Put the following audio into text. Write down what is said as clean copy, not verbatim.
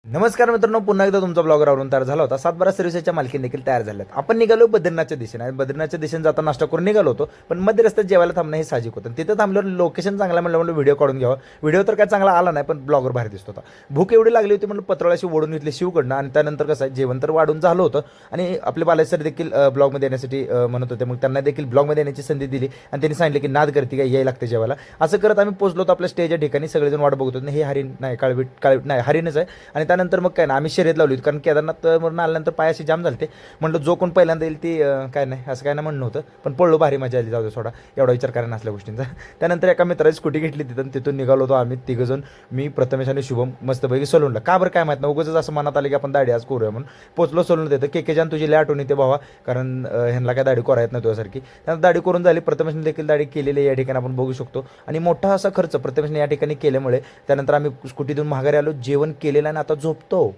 नमस्कार मित्रांनो, पुन्हा एकदा तुमचा ब्लॉगरवरून तयार झाला होता. सातबारा सर्व्हिसेसच्या मालकीण देखील तयार झाल्यात. आपण निघालो बद्रीनाथच्या दिशेने आणि बद्रीनाथच्या दिशेने जाता नाश्ता करून निघालो होतो, पण मध्ये रस्त्यात जेवायला थांबणं हे साहजिक होतं. तिथं थांबल्यावर लोकेशन चांगला म्हणलं व्हिडिओ काढून घ्यावा. व्हिडिओ तर काय चांगला आला नाही, पण ब्लॉगर भारी दिसत होता. भूक एवढी लागली होती म्हणून पत्राळाशी ओढून घेतली शिवकडनं आणि त्यानंतर कसं आहे जेवण तर वाढून झालं होतं आणि आपले बालाजी सर देखील ब्लॉगमध्ये येण्यासाठी म्हणत होते. मग त्यांना देखील ब्लॉगमध्ये येण्याची संधी दिली आणि त्यांनी सांगितलं की नाद करते काय यायला लागते जेवायला. असं करत आम्ही पोहोचलो होतो आपल्या स्टेजच्या ठिकाणी. सगळेजण वाट बघत होते. हे हरिण नाही, काळवीट नाही, हरिणच आहे. आणि त्यानंतर मग काय ना आम्ही शर्यत लावली होती, कारण केदारनाथ वरून आल्यानंतर पायाशी जाम झालते. म्हणलं जो कोण पहिल्यांदा येईल ती काय नाही असं काय ना म्हणणं होतं, पण पडलो भारी मजा आली. जाऊ दे सोडा, एवढा विचार करायला नसल्या गोष्टींचा. त्यानंतर एका मित्राची स्कूटी घेतली तिथून निघालो होतो आम्ही तिघंजण. मी, प्रथमेश आणि शुभम मस्तपैकी सलूनला. का बरं काय माहीत नाही, उगाच असं मनात आलं की आपण दाढी आज करूया म्हणून पोचलो सलून देतं. के जान तुझी लय आठवण येते भावा, कारण ह्यांना काय दाढी करा येत नाही तुझ्यासारखी. त्यानंतर दाढी करून झाली. प्रथमेशने देखील दाढी केलेली आहे या ठिकाणी आपण बघू शकतो. आणि मोठा असा खर्च प्रथमेशने या ठिकाणी केल्यामुळे त्यानंतर आम्ही स्कूटीतून माघारी आलो, जेवण केलेलं आणि आता झोपतो.